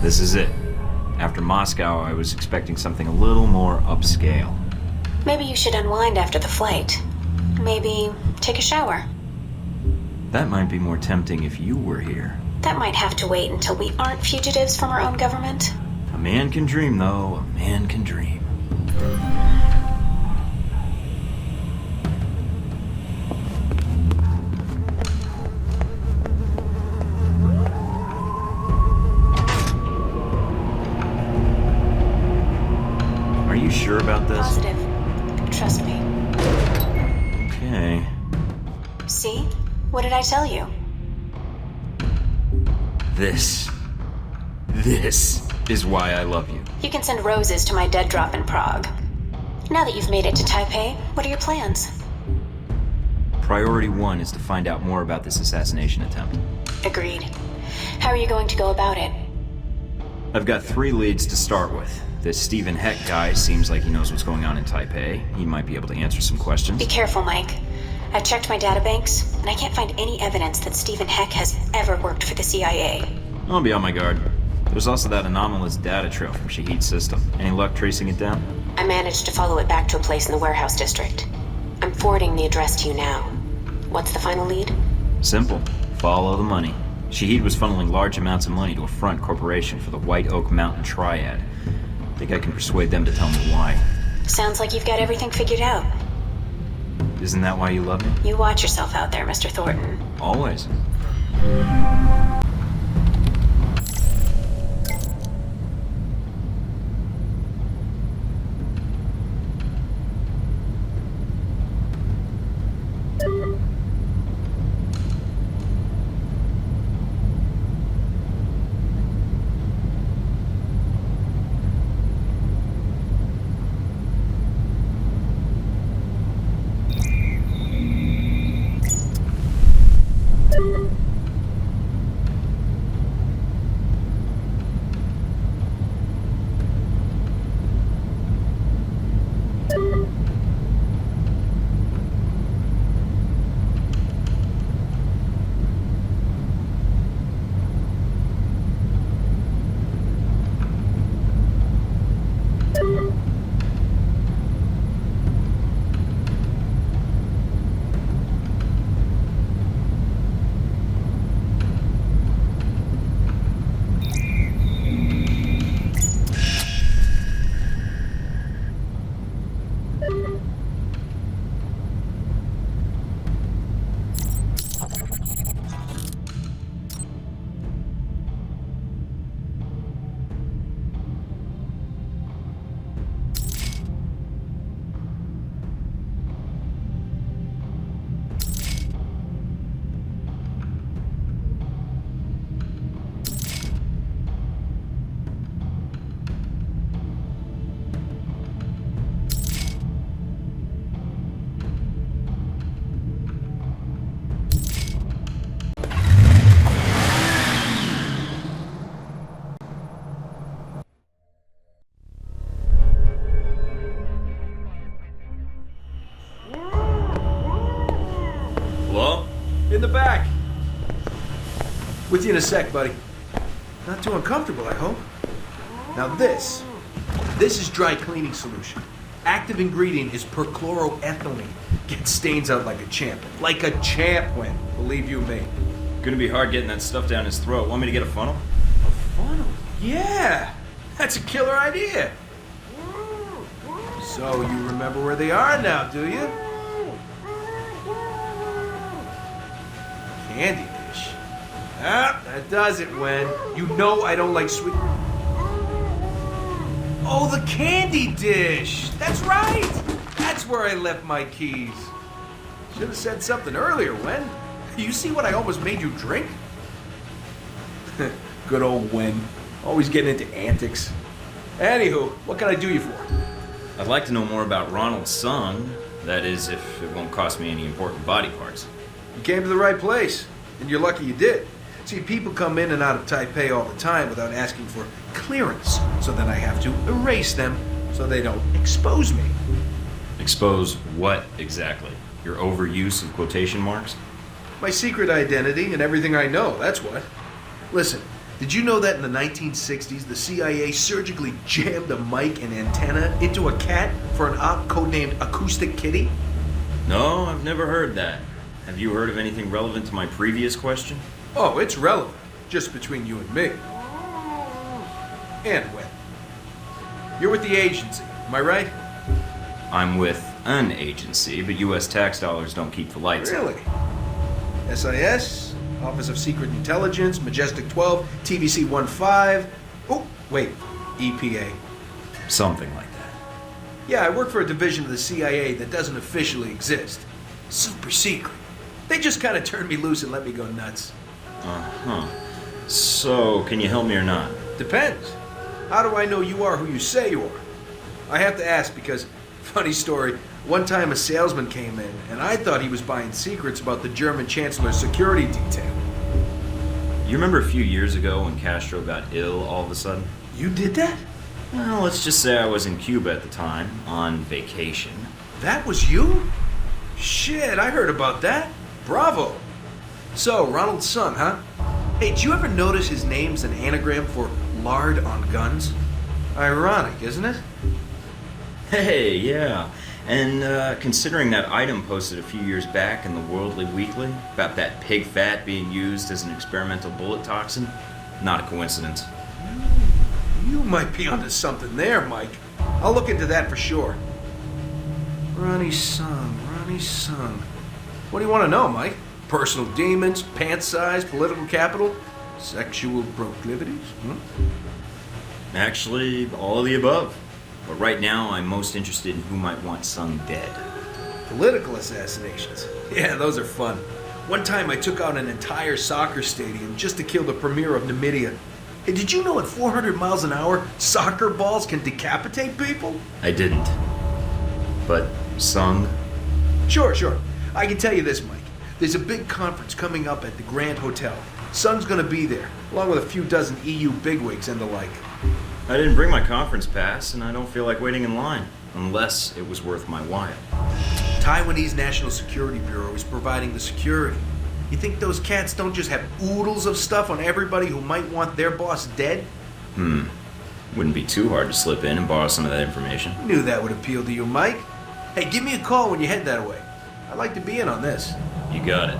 This is it. After Moscow, I was expecting something a little more upscale. Maybe you should unwind after the flight. Maybe take a shower. That might be more tempting if you were here. That might have to wait until we aren't fugitives from our own government. A man can dream, though. A man can dream. Are you sure about this? Positive. Trust me. Okay. See? What did I tell you? This is why I love you. You can send roses to my dead drop in Prague. Now that you've made it to Taipei, what are your plans? Priority 1 is to find out more about this assassination attempt. Agreed. How are you going to go about it? I've got 3 leads to start with. This Stephen Heck guy seems like he knows what's going on in Taipei. He might be able to answer some questions. Be careful, Mike. I've checked my databanks, and I can't find any evidence that Stephen Heck has ever worked for the CIA. I'll be on my guard. There's also that anomalous data trail from Shahid's system. Any luck tracing it down? I managed to follow it back to a place in the warehouse district. I'm forwarding the address to you now. What's the final lead? Simple. Follow the money. Shahid was funneling large amounts of money to a front corporation for the White Oak Mountain Triad. Think I can persuade them to tell me why. Sounds like you've got everything figured out. Isn't that why you love me? You watch yourself out there, Mr. Thornton. Always. Hello? In the back. With you in a sec, buddy. Not too uncomfortable, I hope. Now this is dry cleaning solution. Active ingredient is perchloroethylene. Gets stains out like a champ. Like a champ, Win. Believe you me. Gonna be hard getting that stuff down his throat. Want me to get a funnel? A funnel? Yeah! That's a killer idea. So you remember where they are now, do you? Candy dish. Ah, that does it, Wen. You know I don't like sweet... Oh, the candy dish! That's right! That's where I left my keys. Should have said something earlier, Wen. You see what I almost made you drink? Good old Wen. Always getting into antics. Anywho, what can I do you for? I'd like to know more about Ronald Sung. That is, if it won't cost me any important body parts. You came to the right place, and you're lucky you did. See, people come in and out of Taipei all the time without asking for clearance, so then I have to erase them so they don't expose me. Expose what exactly? Your overuse of quotation marks? My secret identity and everything I know, that's what. Listen, Did you know that in the 1960s, the CIA surgically jammed a mic and antenna into a cat for an op codenamed Acoustic Kitty? No, I've never heard that. Have you heard of anything relevant to my previous question? Oh, it's relevant. Just between you and me. And when. You're with the agency, am I right? I'm with an agency, but U.S. tax dollars don't keep the lights on. Really? SIS, Office of Secret Intelligence, Majestic 12, TVC 15. Oh, wait, EPA. Something like that. Yeah, I work for a division of the CIA that doesn't officially exist. Super secret. They just kind of turned me loose and let me go nuts. Uh-huh. So, can you help me or not? Depends. How do I know you are who you say you are? I have to ask because, funny story, one time a salesman came in and I thought he was buying secrets about the German Chancellor's security detail. You remember a few years ago when Castro got ill all of a sudden? You did that? Well, let's just say I was in Cuba at the time, on vacation. That was you? Shit, I heard about that. Bravo. So, Ronald's son, huh? Hey, did you ever notice his name's an anagram for lard on guns? Ironic, isn't it? Hey, yeah. And considering that item posted a few years back in the Worldly Weekly about that pig fat being used as an experimental bullet toxin, not a coincidence. You might be onto something there, Mike. I'll look into that for sure. Ronnie Sung. What do you want to know, Mike? Personal demons, pant size, political capital, sexual proclivities? Actually, all of the above. But right now, I'm most interested in who might want Sung dead. Political assassinations. Yeah, those are fun. One time I took out an entire soccer stadium just to kill the premier of Namibia. Hey, did you know at 400 miles an hour, soccer balls can decapitate people? I didn't. But Sung? Sure. I can tell you this, Mike. There's a big conference coming up at the Grand Hotel. Sung's gonna be there, along with a few dozen EU bigwigs and the like. I didn't bring my conference pass, and I don't feel like waiting in line, unless it was worth my while. Taiwanese National Security Bureau is providing the security. You think those cats don't just have oodles of stuff on everybody who might want their boss dead? Wouldn't be too hard to slip in and borrow some of that information. Knew that would appeal to you, Mike. Hey, give me a call when you head that way. I'd like to be in on this. You got it.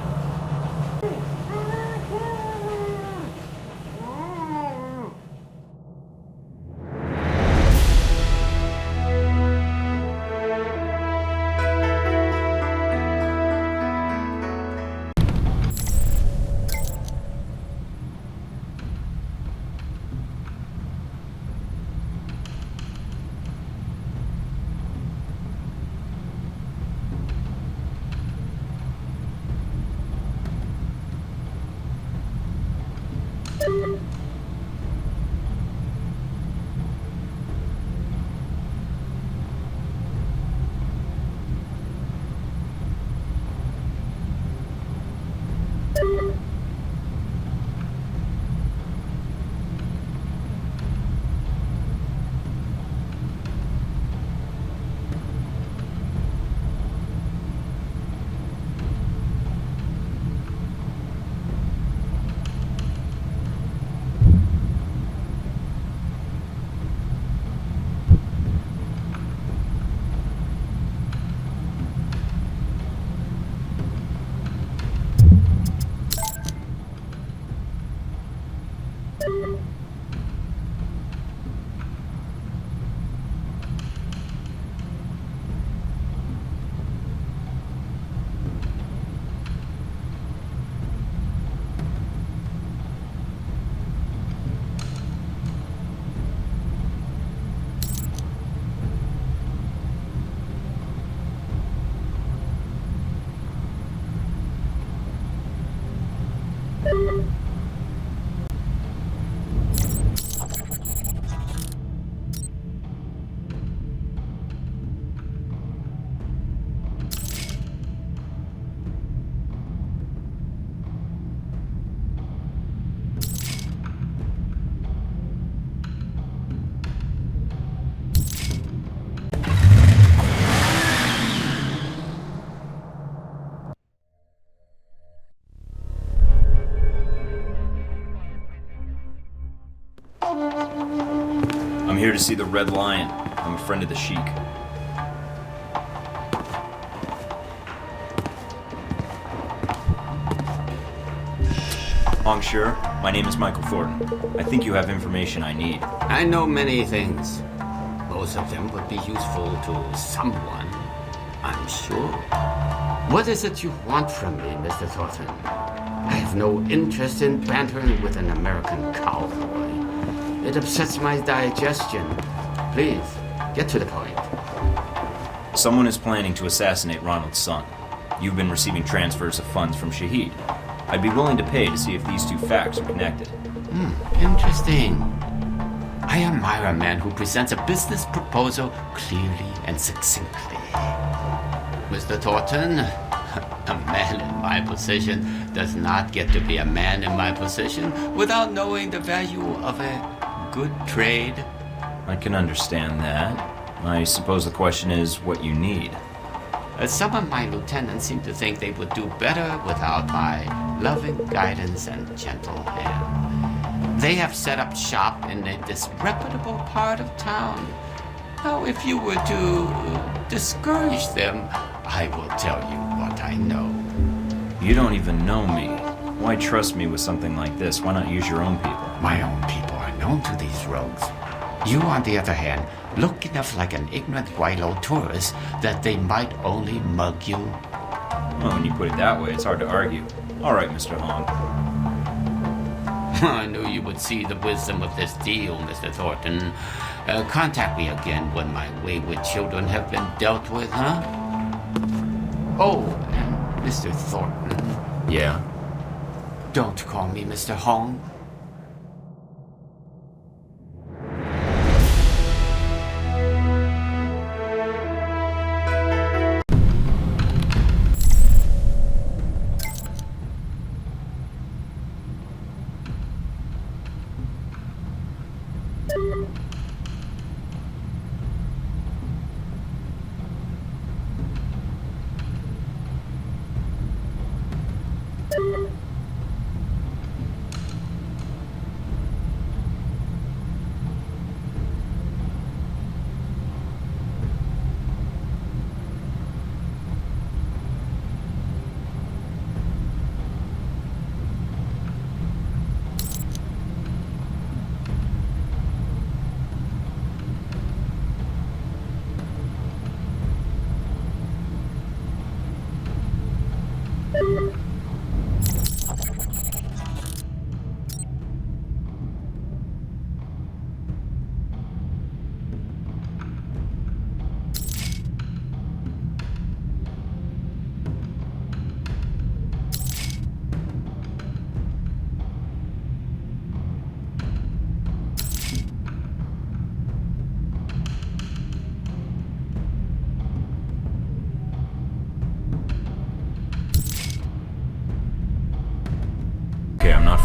I'm here to see the Red Lion. I'm a friend of the Sheik. Monsieur, my name is Michael Thorton. I think you have information I need. I know many things. Most of them would be useful to someone, I'm sure. What is it you want from me, Mr. Thornton? I have no interest in bantering with an American cowboy. It upsets my digestion. Please, get to the point. Someone is planning to assassinate Ronald's son. You've been receiving transfers of funds from Shahid. I'd be willing to pay to see if these two facts are connected. Interesting. I admire a man who presents a business proposal clearly and succinctly. Mr. Thornton, a man in my position does not get to be a man in my position without knowing the value of a good trade. I can understand that. I suppose the question is what you need. Some of my lieutenants seem to think they would do better without my loving guidance and gentle hand. They have set up shop in a disreputable part of town. Now, if you were to discourage them, I will tell you what I know. You don't even know me. Why trust me with something like this? Why not use your own people? My own people are known to these rogues. You, on the other hand, look enough like an ignorant Guaylo tourist that they might only mug you. Well, when you put it that way, it's hard to argue. All right, Mr. Hong. I knew you would see the wisdom of this deal, Mr. Thornton. Contact me again when my wayward children have been dealt with, huh? Oh, and Mr. Thornton. Yeah? Don't call me Mr. Hong.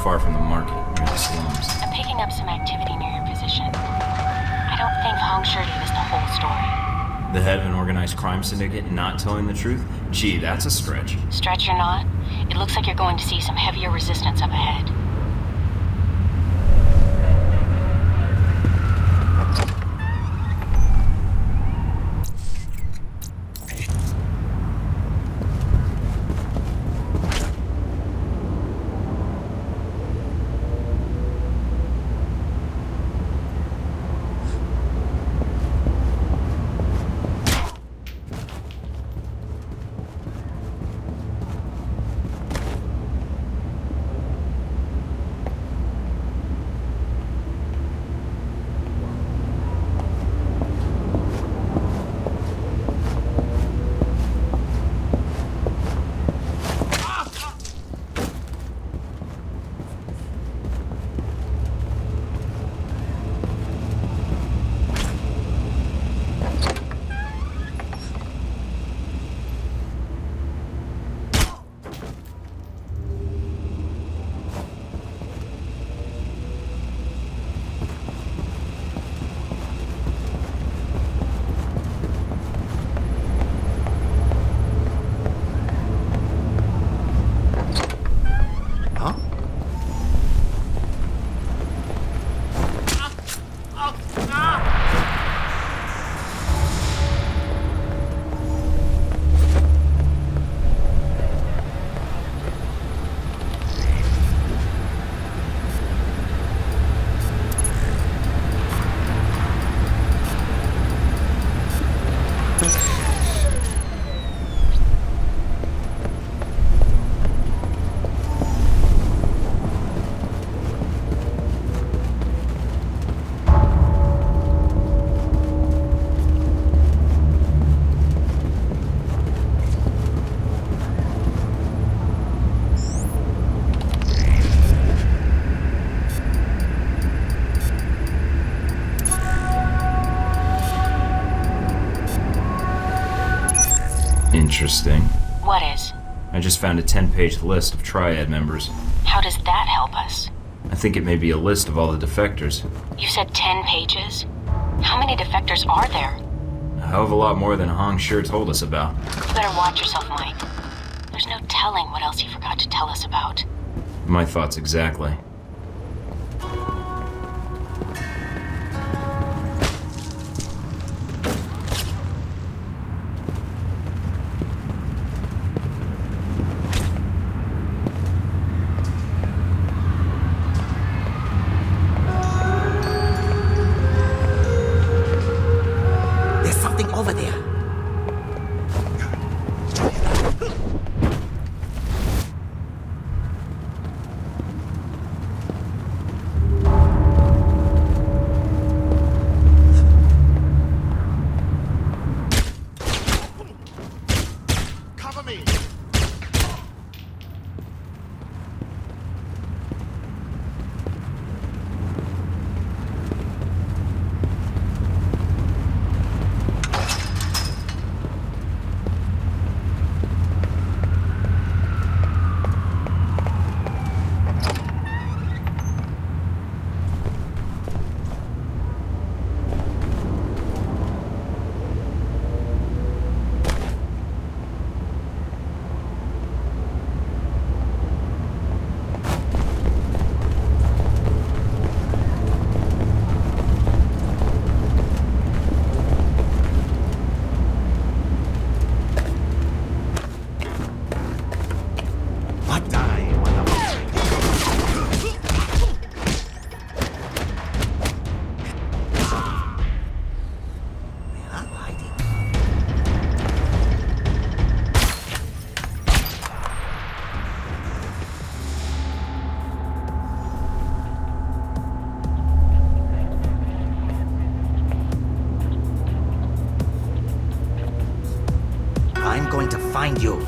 Far from the market, near the slums. I'm picking up some activity near your position. I don't think Hong Shirley is the whole story. The head of an organized crime syndicate not telling the truth? Gee, that's a stretch. Stretch or not, it looks like you're going to see some heavier resistance up ahead. Interesting. What is? I just found a 10-page list of Triad members. How does that help us? I think it may be a list of all the defectors. You said 10 pages? How many defectors are there? A hell of a lot more than Hong sure told us about. You better watch yourself, Mike. There's no telling what else he forgot to tell us about. My thoughts exactly. There's something over there. Cover me! What die? What the Man, I'm hiding. I'm going to find you.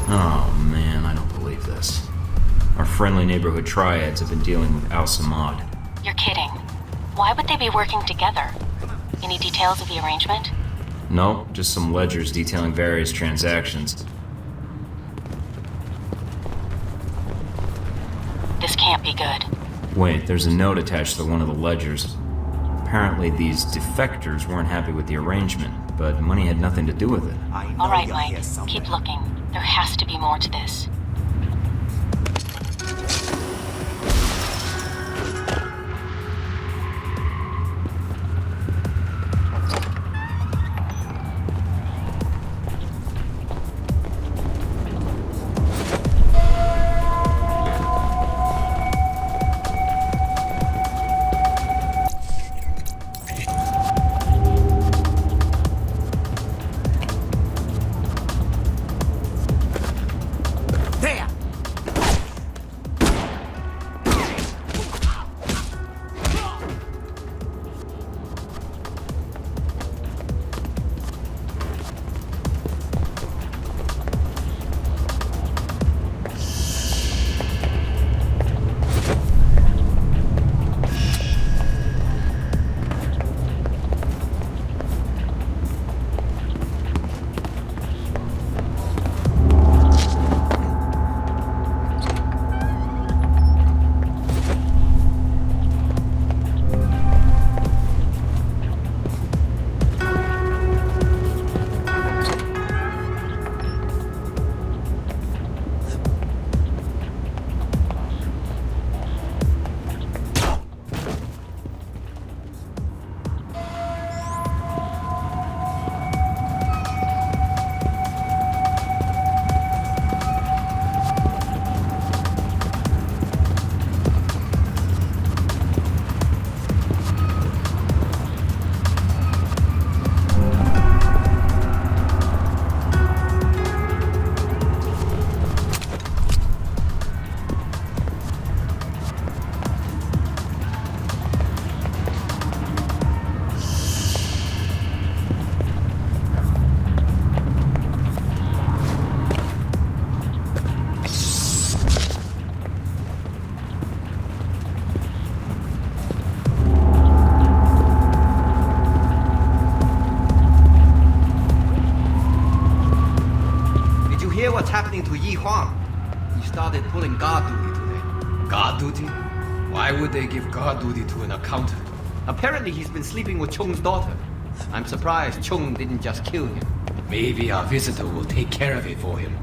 Oh man, I don't believe this. Our friendly neighborhood triads have been dealing with Al Samad. You're kidding. Why would they be working together? Any details of the arrangement? No, just some ledgers detailing various transactions. This can't be good. Wait, there's a note attached to one of the ledgers. Apparently these defectors weren't happy with the arrangement, but money had nothing to do with it. I know All right, you're Mike. here somewhere. Keep looking. There has to be more to this. guard duty to an accountant. Apparently he's been sleeping with Chung's daughter. I'm surprised Chung didn't just kill him. Maybe our visitor will take care of it for him.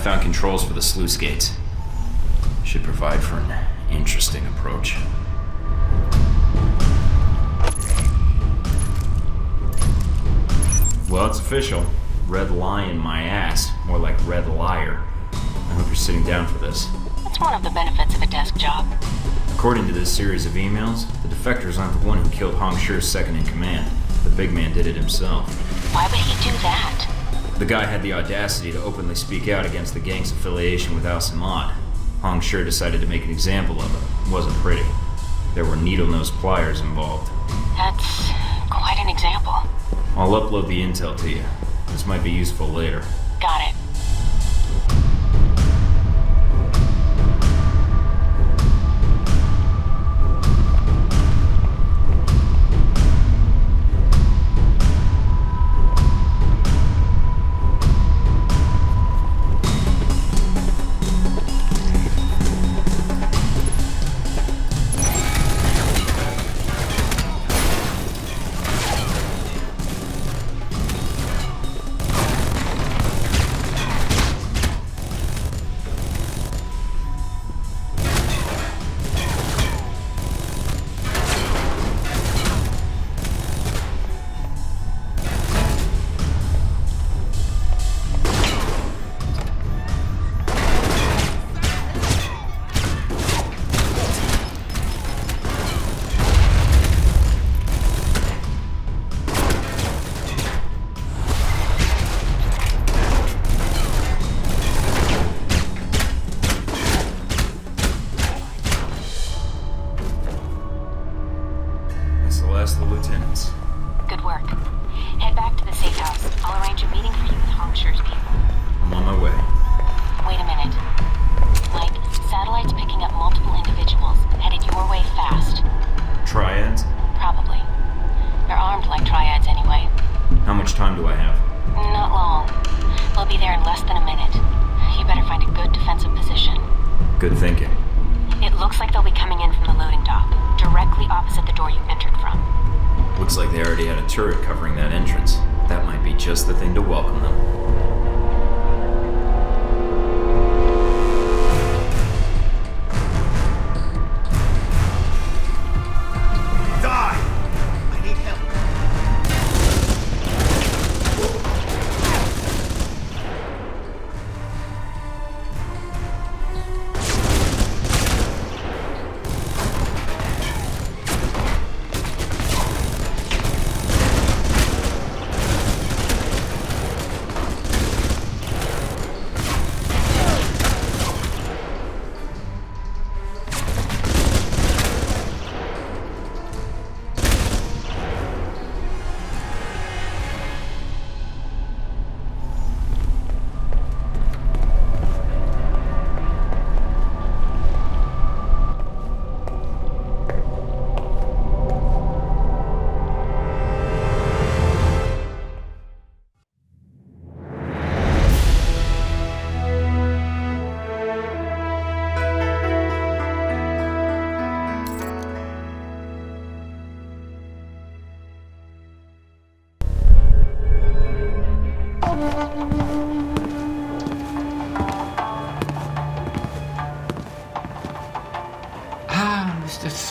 Found controls for the sluice gates. Should provide for an interesting approach. Well, it's official. Red lion my ass. More like red liar. I hope you're sitting down for this. It's one of the benefits of a desk job. According to this series of emails, the defectors aren't the one who killed Hong Shi's second in command. The big man did it himself. Why would he do that? The guy had the audacity to openly speak out against the gang's affiliation with Al Samad. Hong Shi decided to make an example of it. It wasn't pretty. There were needle-nosed pliers involved. That's quite an example. I'll upload the intel to you. This might be useful later. Got it. The lieutenants. Good work. Head back to the safe house. I'll arrange a meeting for you with Hong Shi's people. I'm on my way. Wait a minute. Mike, satellite's picking up multiple individuals, headed your way fast. Triads? Probably. They're armed like triads anyway. How much time do I have? Not long. They'll be there in less than a minute. You better find a good defensive position. Good thinking. It looks like they'll be coming in from the loading dock, directly opposite the door you entered from. Looks like they already had a turret covering that entrance. That might be just the thing to welcome them. Die! I need help.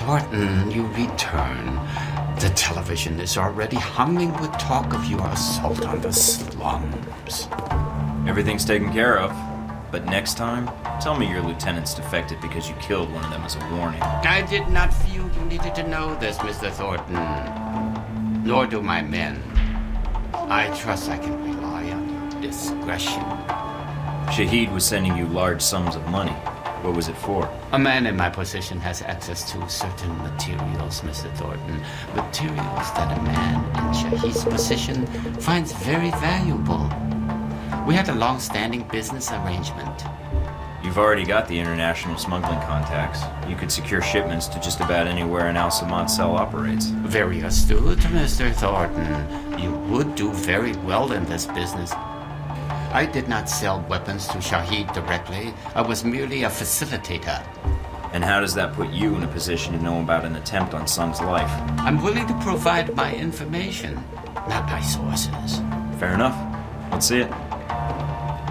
Thornton, you return. The television is already humming with talk of your assault on the slums. Everything's taken care of. But next time, tell me your lieutenant's defected because you killed one of them as a warning. I did not feel you needed to know this, Mr. Thornton. Nor do my men. I trust I can rely on your discretion. Shahid was sending you large sums of money. What was it for? A man in my position has access to certain materials, Mr. Thornton. Materials that a man in Shahid's position finds very valuable. We had a long-standing business arrangement. You've already got the international smuggling contacts. You could secure shipments to just about anywhere an Al-Samad cell operates. Very astute, Mr. Thornton. You would do very well in this business. I did not sell weapons to Shahid directly. I was merely a facilitator. And how does that put you in a position to know about an attempt on Sung's life? I'm willing to provide my information, not my sources. Fair enough. Let's see it.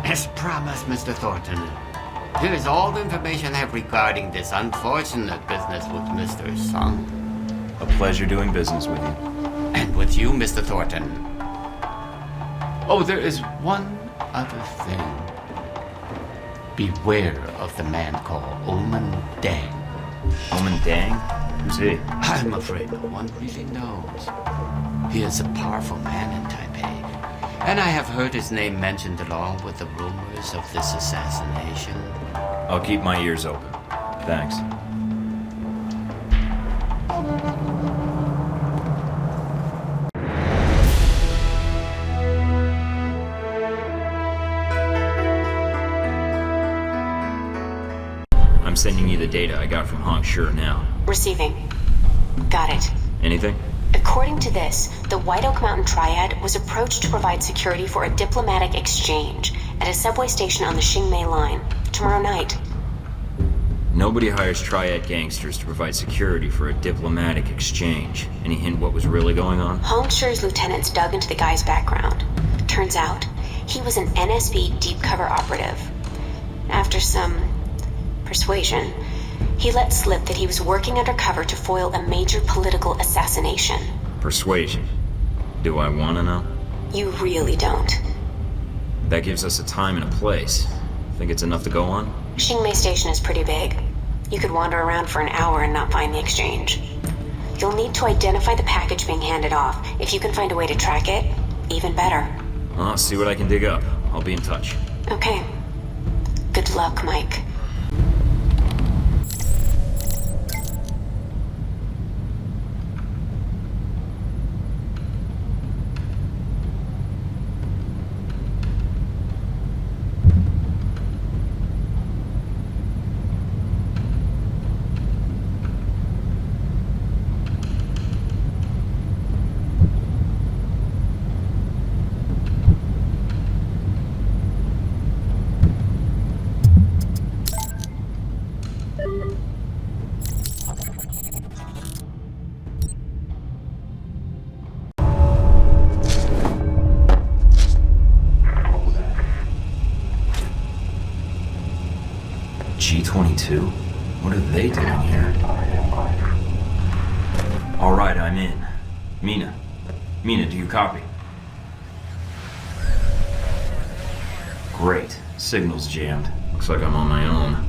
As promised, Mr. Thornton. Here is all the information I have regarding this unfortunate business with Mr. Sung. A pleasure doing business with you. And with you, Mr. Thornton. Oh, there is one other thing. Beware of the man called Omen Dang. Omen Dang? Who's he? I'm afraid no one really knows. He is a powerful man in Taipei. And I have heard his name mentioned along with the rumors of this assassination. I'll keep my ears open. Thanks. I'm sending you the data I got from Hong Shi now. Receiving. Got it. Anything? According to this, the White Oak Mountain Triad was approached to provide security for a diplomatic exchange at a subway station on the Xingmei line tomorrow night. Nobody hires Triad gangsters to provide security for a diplomatic exchange. Any hint what was really going on? Hong Shi's lieutenants dug into the guy's background. Turns out, he was an NSB deep cover operative. After some persuasion, he let slip that he was working undercover to foil a major political assassination. Persuasion. Do I want to know? You really don't. That gives us a time and a place. Think it's enough to go on? Xingmei Station is pretty big. You could wander around for an hour and not find the exchange. You'll need to identify the package being handed off. If you can find a way to track it, even better. I'll see what I can dig up. I'll be in touch. Okay. Good luck, Mike. G-22? What are they doing here? Alright, I'm in. Mina, do you copy? Great. Signal's jammed. Looks like I'm on my own.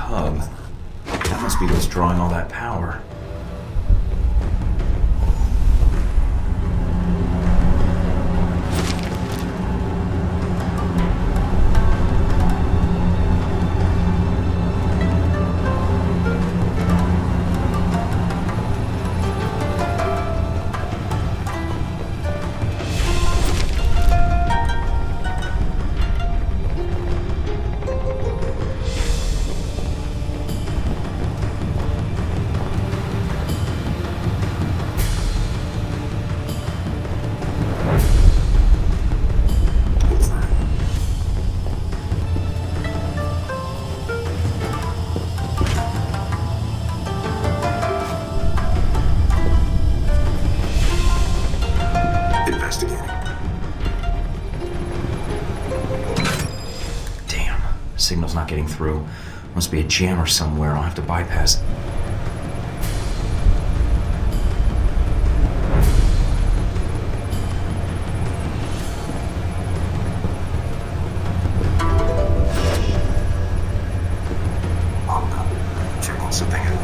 hub. That must be what's drawing all that power. Signal's not getting through. Must be a jammer somewhere. I'll have to bypass it. Checking something out.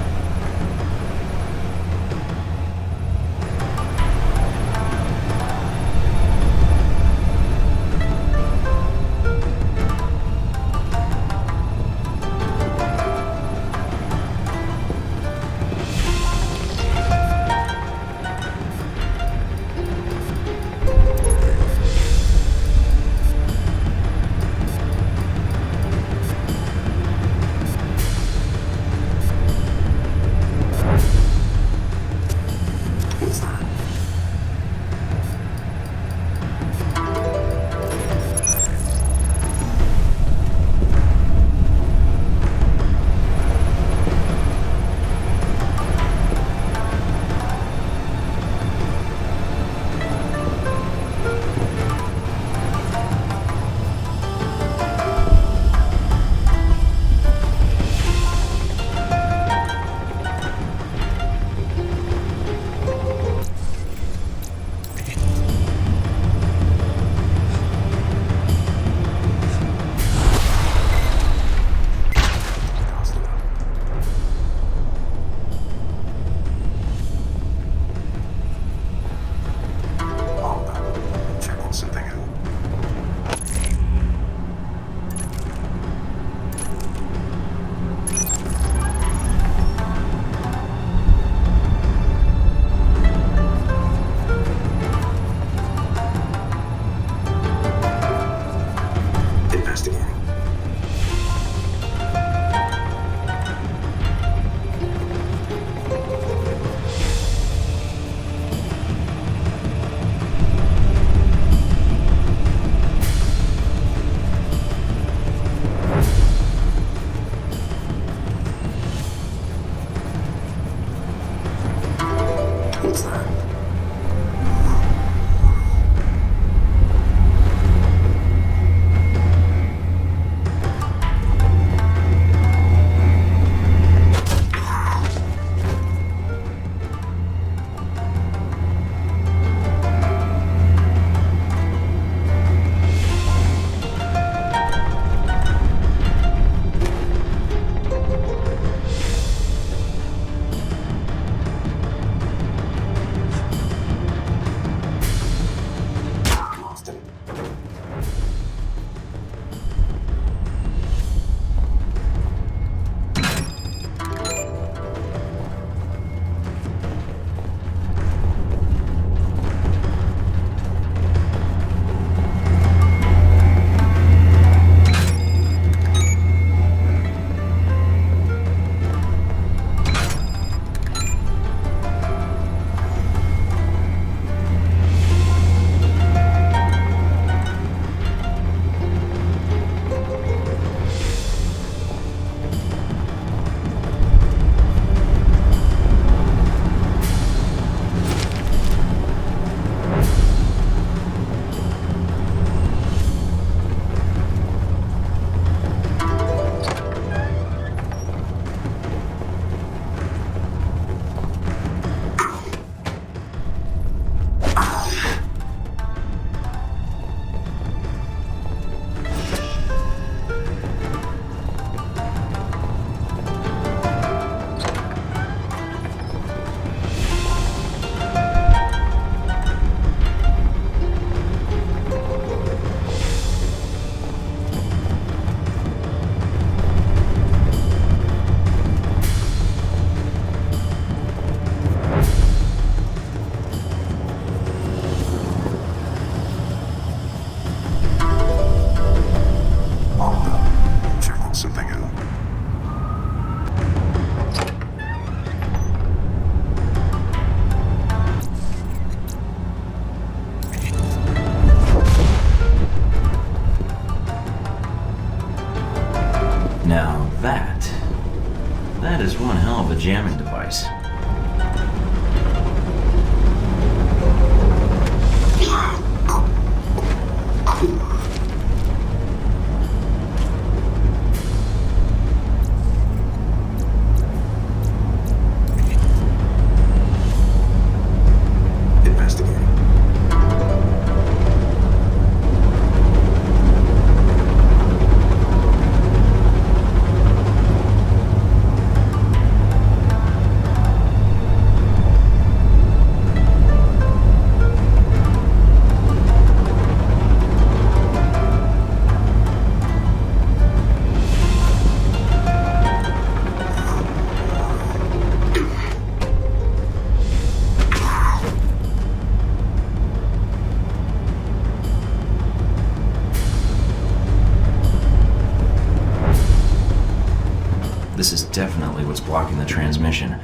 This is definitely what's blocking the transmission.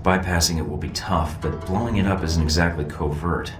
Bypassing it will be tough, but blowing it up isn't exactly covert.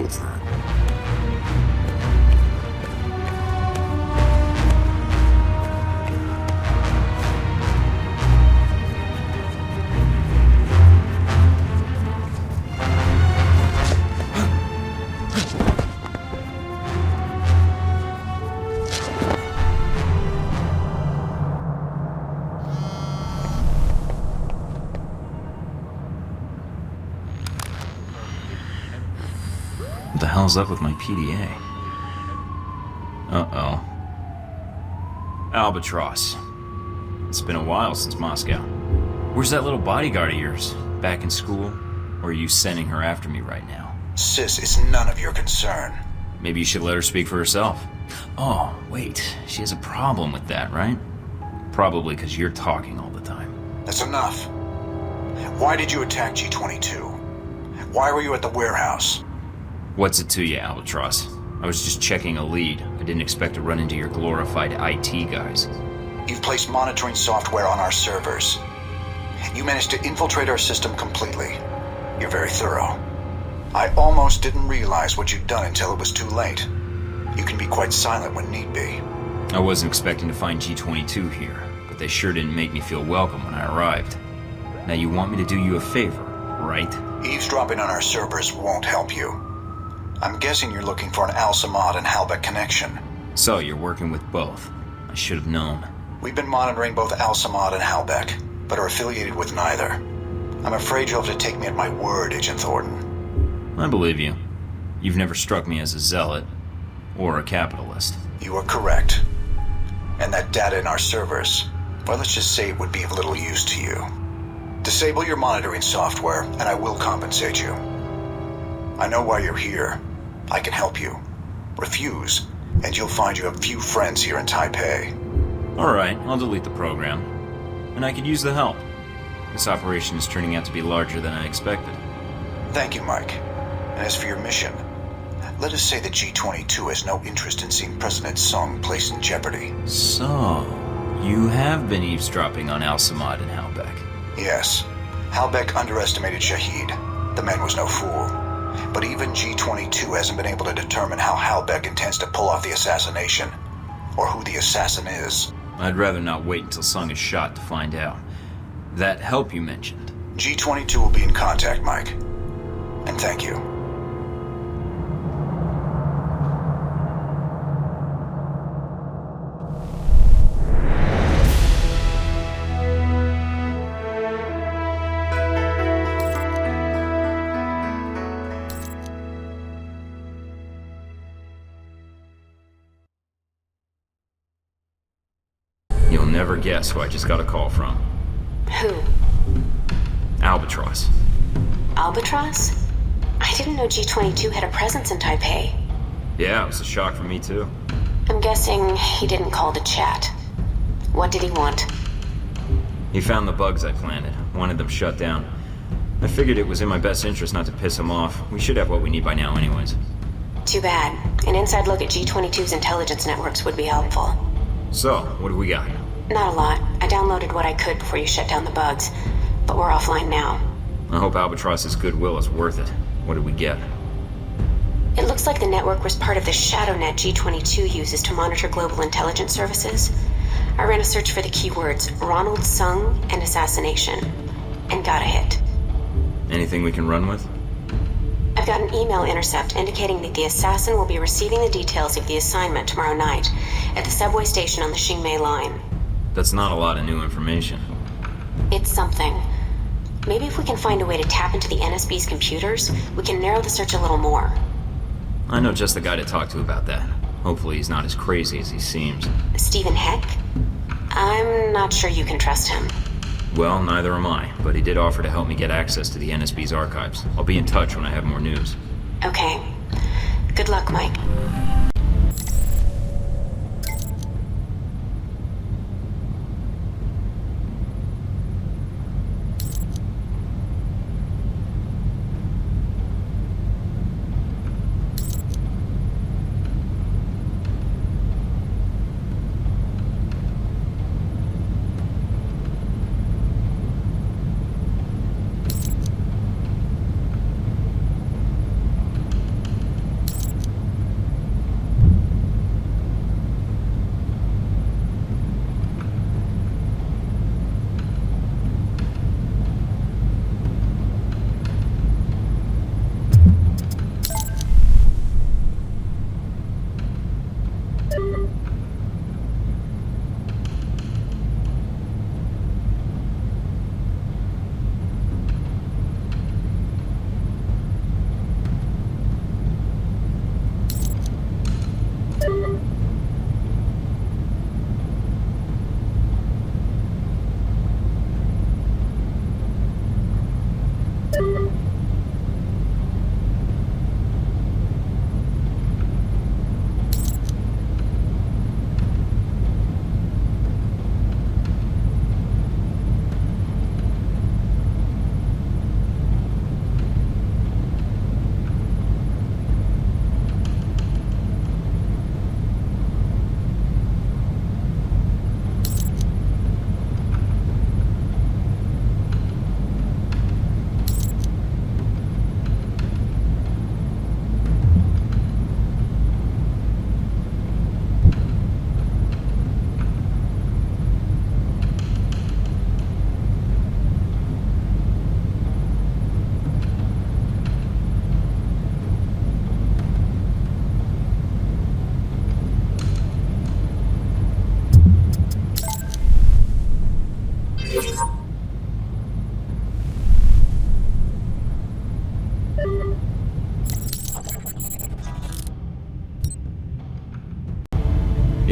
confront. What the hell's up with my PDA? Uh-oh. Albatross. It's been a while since Moscow. Where's that little bodyguard of yours? Back in school? Or are you sending her after me right now? Sis is none of your concern. Maybe you should let her speak for herself. Oh, wait. She has a problem with that, right? Probably because you're talking all the time. That's enough. Why did you attack G22? Why were you at the warehouse? What's it to you, Albatross? I was just checking a lead. I didn't expect to run into your glorified IT guys. You've placed monitoring software on our servers. You managed to infiltrate our system completely. You're very thorough. I almost didn't realize what you'd done until it was too late. You can be quite silent when need be. I wasn't expecting to find G22 here, but they sure didn't make me feel welcome when I arrived. Now you want me to do you a favor, right? Eavesdropping on our servers won't help you. I'm guessing you're looking for an Al-Samad and Halbech connection. So you're working with both. I should have known. We've been monitoring both Al-Samad and Halbech, but are affiliated with neither. I'm afraid you'll have to take me at my word, Agent Thorton. I believe you. You've never struck me as a zealot or a capitalist. You are correct. And that data in our servers, well, let's just say it would be of little use to you. Disable your monitoring software, and I will compensate you. I know why you're here. I can help you. Refuse, and you'll find you have few friends here in Taipei. Alright, I'll delete the program. And I could use the help. This operation is turning out to be larger than I expected. Thank you, Mike. And as for your mission, let us say that G22 has no interest in seeing President Sung placed in jeopardy. So, you have been eavesdropping on Al-Samad and Halbech. Yes. Halbech underestimated Shahid. The man was no fool. But even G22 hasn't been able to determine how Halbech intends to pull off the assassination, or who the assassin is. I'd rather not wait until Sung is shot to find out. That help you mentioned. G22 will be in contact, Mike. And thank you. You'll never guess who I just got a call from. Who? Albatross. Albatross? I didn't know G22 had a presence in Taipei. Yeah, it was a shock for me too. I'm guessing he didn't call to chat. What did he want? He found the bugs I planted, wanted them shut down. I figured it was in my best interest not to piss him off. We should have what we need by now anyways. Too bad. An inside look at G22's intelligence networks would be helpful. So, what do we got? Not a lot. I downloaded what I could before you shut down the bugs, but we're offline now. I hope Albatross's goodwill is worth it. What did we get? It looks like the network was part of the shadow net G22 uses to monitor global intelligence services. I ran a search for the keywords Ronald Sung and assassination, and got a hit. Anything we can run with? I've got an email intercept indicating that the assassin will be receiving the details of the assignment tomorrow night at the subway station on the Xingmei line. That's not a lot of new information. It's something. Maybe if we can find a way to tap into the NSB's computers, we can narrow the search a little more. I know just the guy to talk to about that. Hopefully he's not as crazy as he seems. Stephen Heck? I'm not sure you can trust him. Well, neither am I, but he did offer to help me get access to the NSB's archives. I'll be in touch when I have more news. Okay. Good luck, Mike.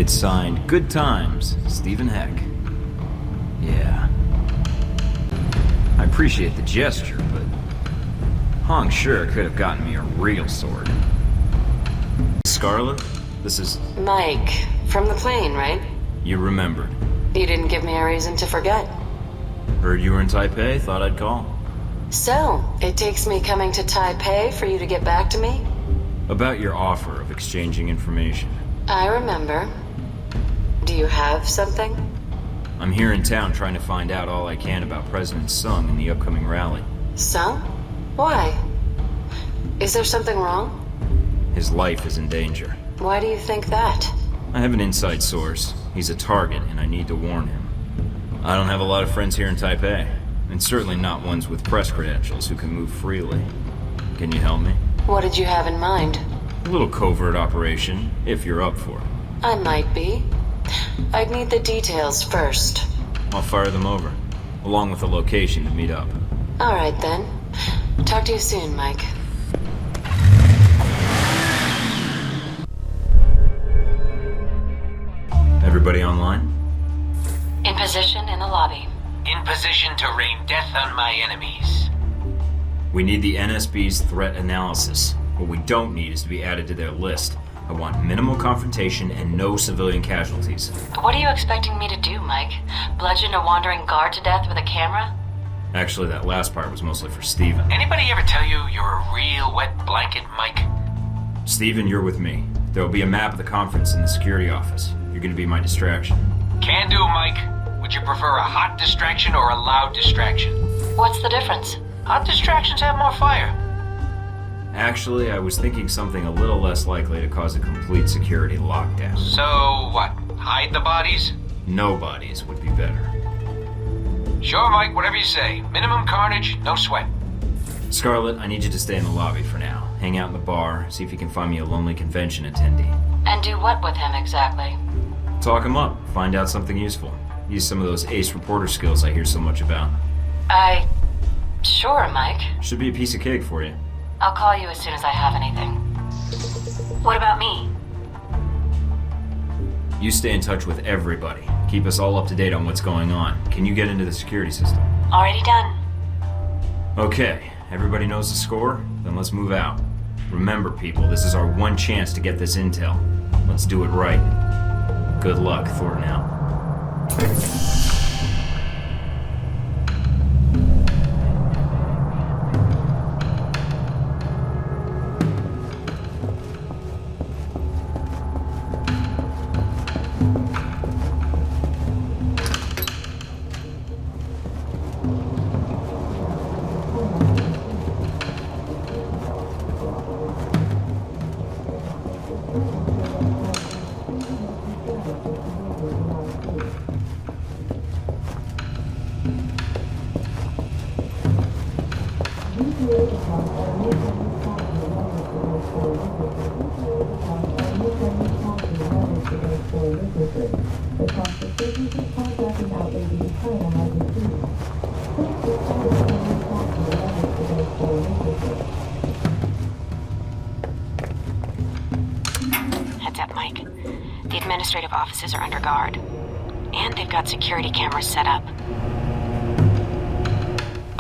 It's signed Good Times, Stephen Heck. Yeah. I appreciate the gesture, but Hong sure could have gotten me a real sword. Scarlet, this is... Mike, from the plane, right? You remembered. You didn't give me a reason to forget. Heard you were in Taipei, thought I'd call. So, it takes me coming to Taipei for you to get back to me? About your offer of exchanging information. I remember. Do you have something? I'm here in town trying to find out all I can about President Sung and the upcoming rally. Sung? Why? Is there something wrong? His life is in danger. Why do you think that? I have an inside source. He's a target, and I need to warn him. I don't have a lot of friends here in Taipei, and certainly not ones with press credentials who can move freely. Can you help me? What did you have in mind? A little covert operation, if you're up for it. I might be. I'd need the details first. I'll fire them over, along with a location to meet up. All right, then. Talk to you soon, Mike. Everybody online? In position in the lobby. In position to rain death on my enemies. We need the NSB's threat analysis. What we don't need is to be added to their list. I want minimal confrontation and no civilian casualties. What are you expecting me to do, Mike? Bludgeon a wandering guard to death with a camera? Actually, that last part was mostly for Steven. Anybody ever tell you you're a real wet blanket, Mike? Steven, you're with me. There will be a map of the conference in the security office. You're going to be my distraction. Can do, Mike. Would you prefer a hot distraction or a loud distraction? What's the difference? Hot distractions have more fire. Actually, I was thinking something a little less likely to cause a complete security lockdown. So, what? Hide the bodies? No bodies would be better. Sure, Mike, whatever you say. Minimum carnage, no sweat. Scarlet, I need you to stay in the lobby for now. Hang out in the bar, see if you can find me a lonely convention attendee. And do what with him exactly? Talk him up, find out something useful. Use some of those ace reporter skills I hear so much about. Sure, Mike. Should be a piece of cake for you. I'll call you as soon as I have anything. What about me? You stay in touch with everybody. Keep us all up to date on what's going on. Can you get into the security system? Already done. Okay, everybody knows the score? Then let's move out. Remember, people, this is our one chance to get this intel. Let's do it right. Good luck, Thornton out. Heads up, Mike. The administrative offices are under guard. And they've got security cameras set up.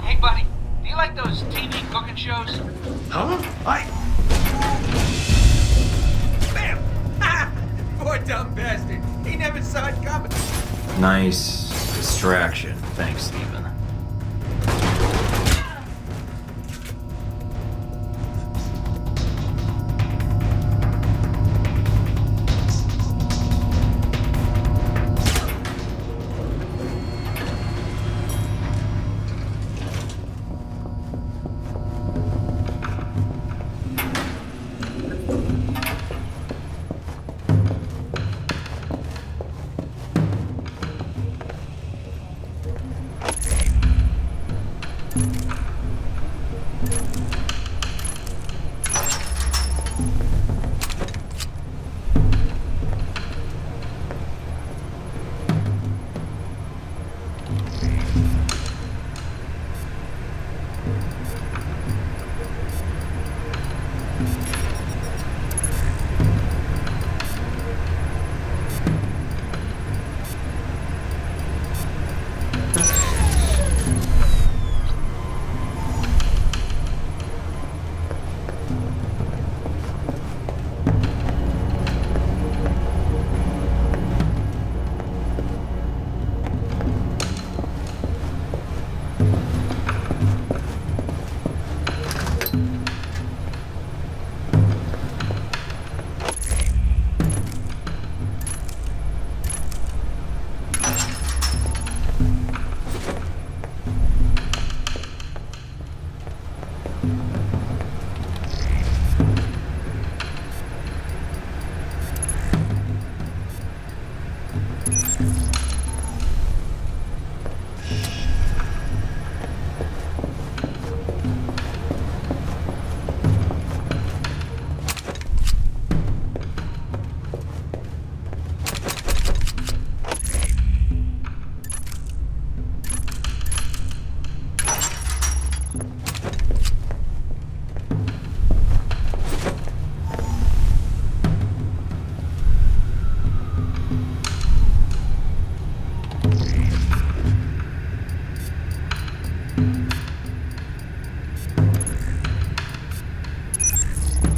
Hey, buddy, do you like those TV cooking shows? Huh? Bam! Ah! Poor dumb bastard. He never saw it coming. Nice distraction. Thanks, Steven.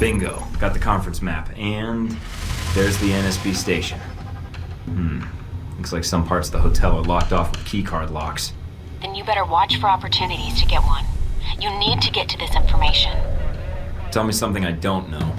Bingo. Got the conference map. And there's the NSB station. Looks like some parts of the hotel are locked off with keycard locks. Then you better watch for opportunities to get one. You need to get to this information. Tell me something I don't know.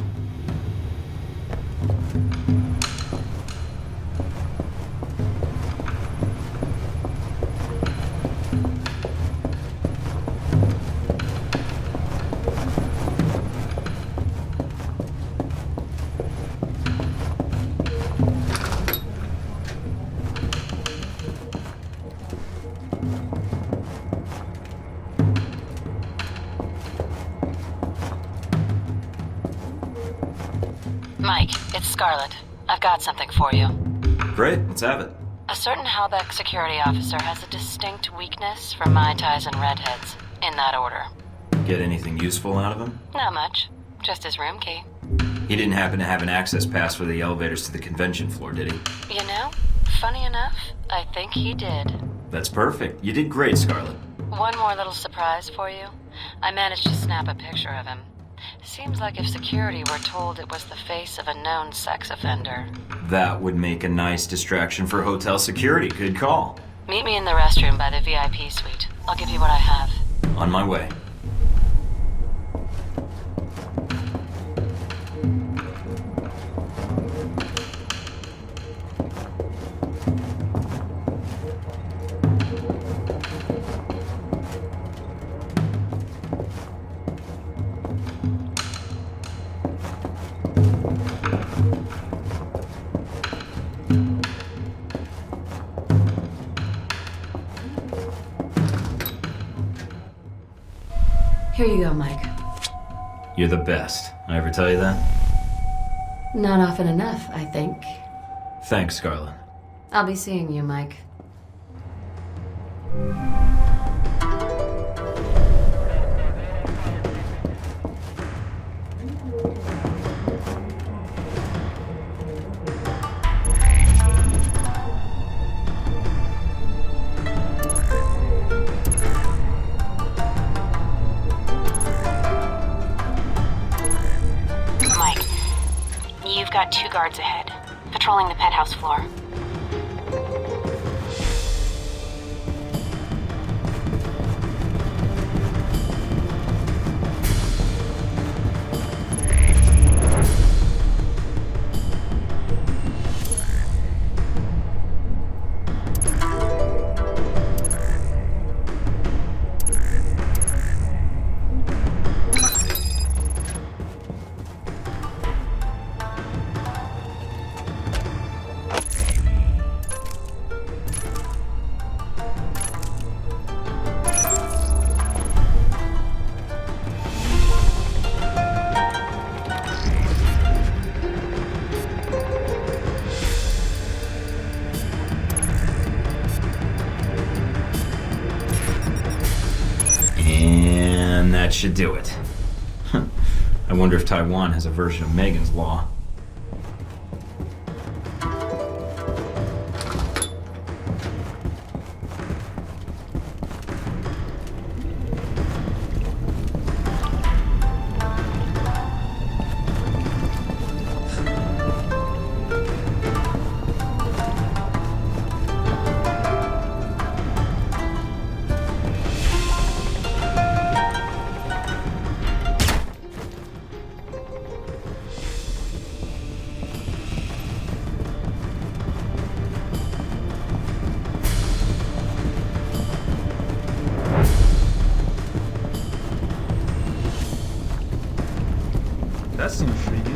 Mike, it's Scarlett. I've got something for you. Great, let's have it. A certain Halbeck security officer has a distinct weakness for Mai Tais and redheads. In that order. Get anything useful out of him? Not much. Just his room key. He didn't happen to have an access pass for the elevators to the convention floor, did he? You know, funny enough, I think he did. That's perfect. You did great, Scarlett. One more little surprise for you. I managed to snap a picture of him. Seems like if security were told it was the face of a known sex offender. That would make a nice distraction for hotel security. Good call. Meet me in the restroom by the VIP suite. I'll give you what I have. On my way. Here you go, Mike. You're the best. I ever tell you that? Not often enough, I think. Thanks, Scarlett. I'll be seeing you, Mike. You've got 2 guards ahead, patrolling the penthouse floor. That should do it. I wonder if Taiwan has a version of Megan's Law. That's intriguing.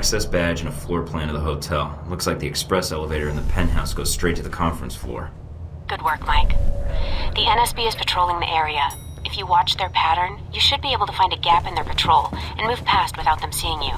access badge and a floor plan of the hotel. Looks like the express elevator in the penthouse goes straight to the conference floor. Good work, Mike. The NSB is patrolling the area. If you watch their pattern, you should be able to find a gap in their patrol and move past without them seeing you.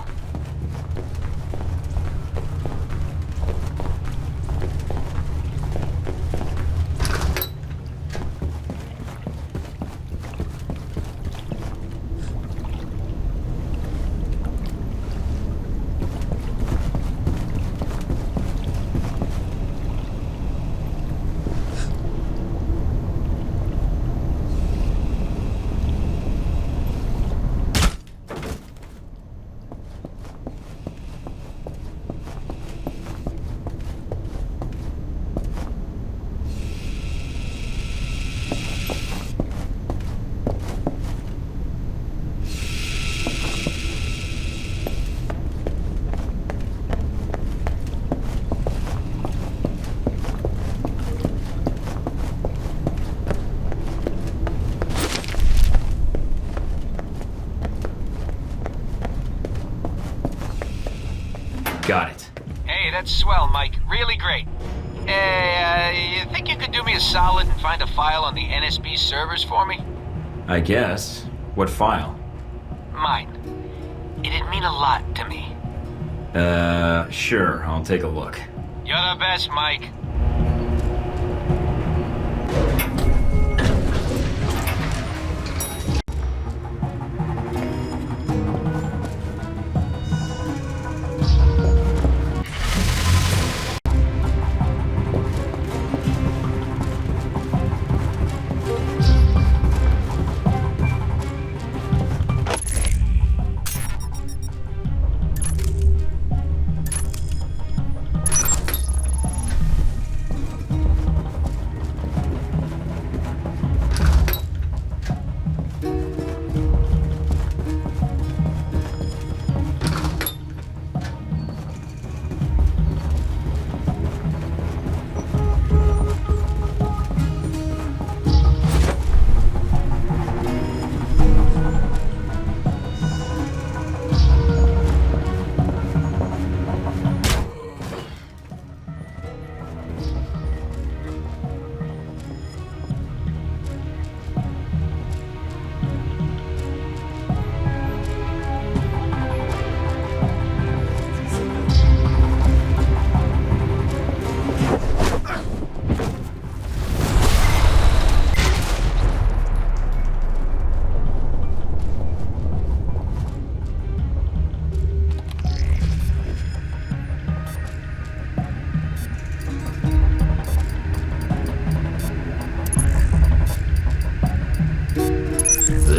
Got it. Hey, that's swell, Mike. Really great. You think you could do me a solid and find a file on the NSB servers for me? I guess. What file? Mine. It'd mean a lot to me. Sure. I'll take a look. You're the best, Mike.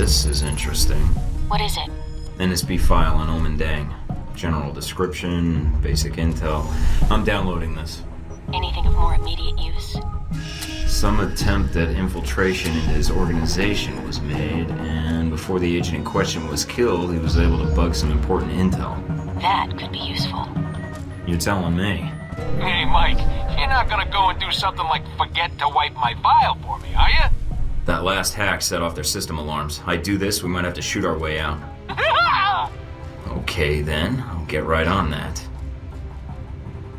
This is interesting. What is it? NSB file on Omen Dang. General description, basic intel. I'm downloading this. Anything of more immediate use? Some attempt at infiltration into his organization was made, and before the agent in question was killed, he was able to bug some important intel. That could be useful. You're telling me. Hey, Mike, you're not gonna go and do something like forget to wipe my file for me, are you? That last hack set off their system alarms. I do this, we might have to shoot our way out. Okay, then. I'll get right on that.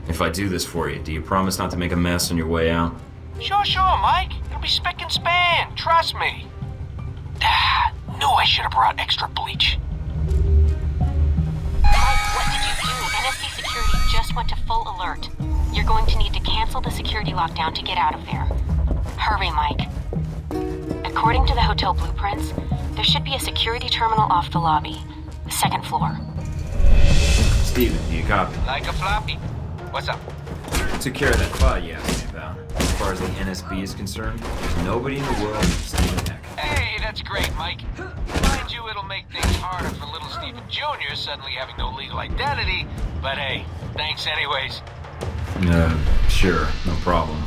If I do this for you, do you promise not to make a mess on your way out? Sure, Mike. It'll be spick and span. Trust me. Knew I should have brought extra bleach. Mike, what did you do? NSB security just went to full alert. You're going to need to cancel the security lockdown to get out of there. Hurry, Mike. According to the hotel blueprints, there should be a security terminal off the lobby. The second floor. Steven, do you copy? Like a floppy. What's up? Took care of that file you asked me about. As far as the NSB is concerned, there's nobody in the world named Steven Heck. Hey, that's great, Mike. Mind you, it'll make things harder for little Steven Jr. suddenly having no legal identity, but hey, thanks anyways. Sure, no problem.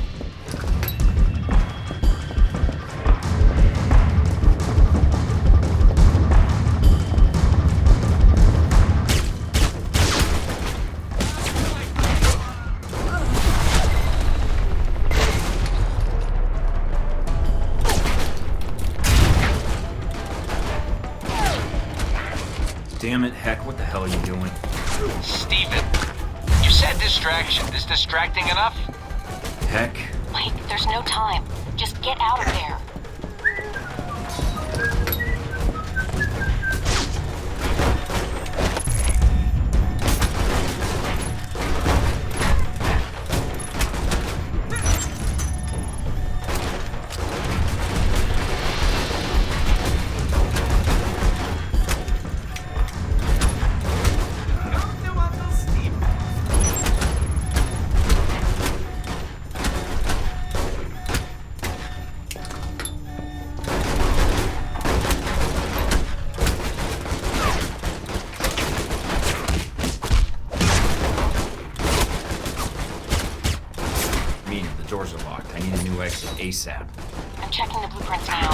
Damn it, Heck, what the hell are you doing? Steven, you said distraction. Is distracting enough? Heck. Mike, there's no time. Just get out of there. Doors are locked. I need a new exit ASAP. I'm checking the blueprints now.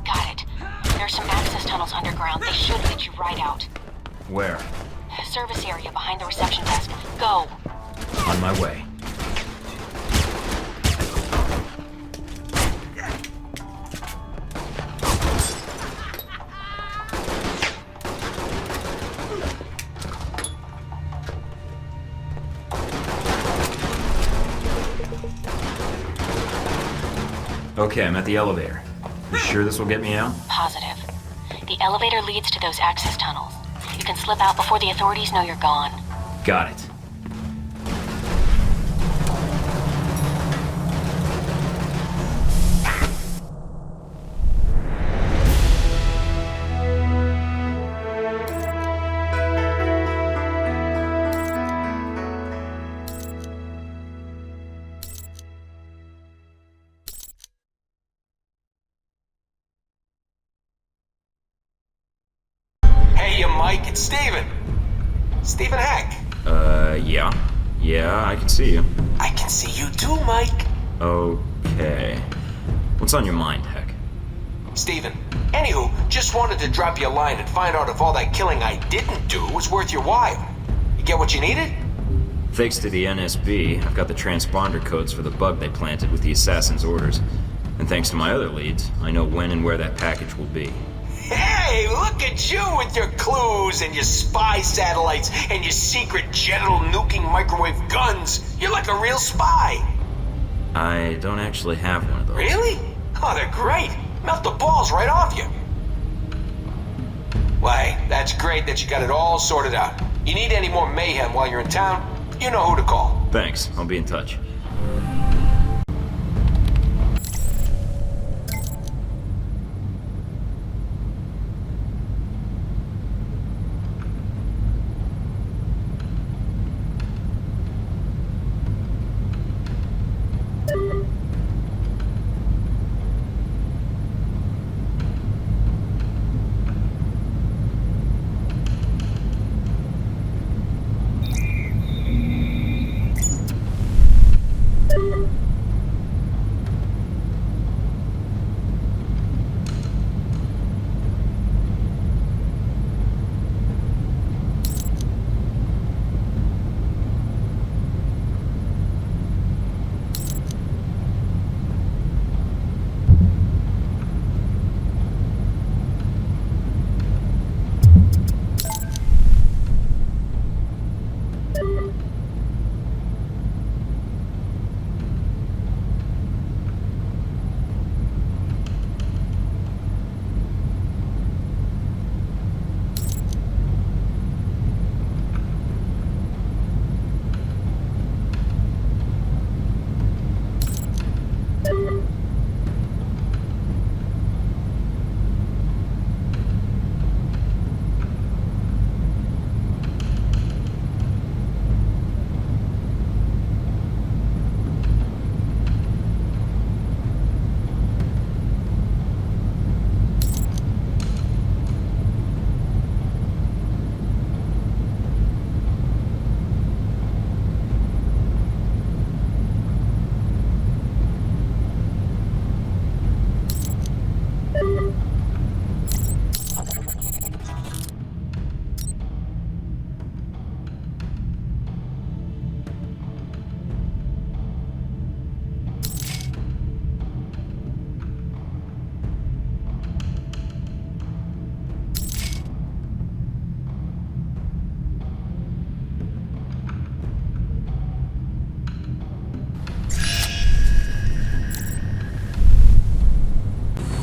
Got it. There's some access tunnels underground. They should get you right out. Where? Service area behind the reception desk. Go. On my way. Okay, I'm at the elevator. You sure this will get me out? Positive. The elevator leads to those access tunnels. You can slip out before the authorities know you're gone. Got it. Hey, Mike, it's Steven. Steven Heck. Yeah. Yeah, I can see you. I can see you too, Mike. Okay. What's on your mind, Heck? Steven, anywho, just wanted to drop you a line and find out if all that killing I didn't do was worth your while. You get what you needed? Thanks to the NSB, I've got the transponder codes for the bug they planted with the assassin's orders. And thanks to my other leads, I know when and where that package will be. Hey, look at you with your clues and your spy satellites and your secret genital nuking microwave guns. You're like a real spy. I don't actually have one of those. Really? Oh, they're great. Melt the balls right off you. Why, that's great that you got it all sorted out. You need any more mayhem while you're in town, you know who to call. Thanks, I'll be in touch.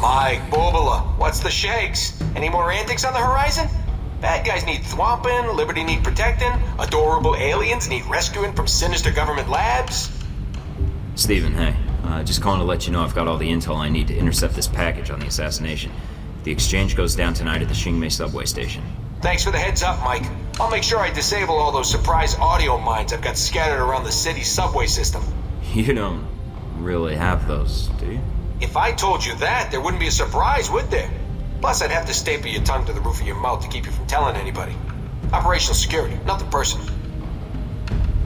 Mike Bobola, what's the shakes? Any more antics on the horizon? Bad guys need thwomping, liberty need protecting, adorable aliens need rescuing from sinister government labs. Steven, hey. Just calling to let you know I've got all the intel I need to intercept this package on the assassination. The exchange goes down tonight at the Xingmei subway station. Thanks for the heads up, Mike. I'll make sure I disable all those surprise audio mines I've got scattered around the city's subway system. You don't really have those, do you? If I told you that, there wouldn't be a surprise, would there? Plus, I'd have to staple your tongue to the roof of your mouth to keep you from telling anybody. Operational security, nothing personal.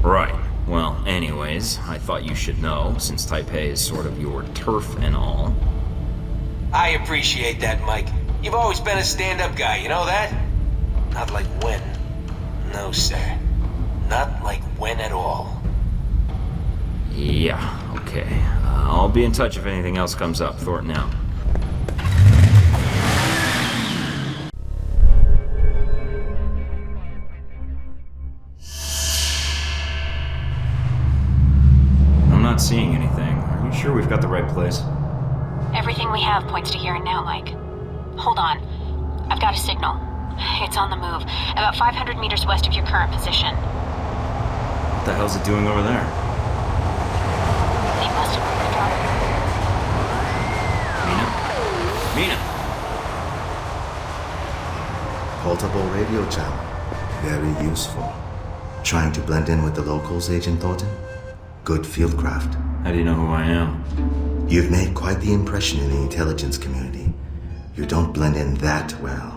Right. Well, anyways, I thought you should know, since Taipei is sort of your turf and all. I appreciate that, Mike. You've always been a stand-up guy, you know that? Not like when. No, sir. Not like when at all. Yeah, okay. I'll be in touch if anything else comes up. Thornton out. I'm not seeing anything. Are you sure we've got the right place? Everything we have points to here and now, Mike. Hold on. I've got a signal. It's on the move, about 500 meters west of your current position. What the hell's it doing over there? They must have moved the drone. Mina? Portable radio channel. Very useful. Trying to blend in with the locals, Agent Thornton? Good fieldcraft. How do you know who I am? You've made quite the impression in the intelligence community. You don't blend in that well.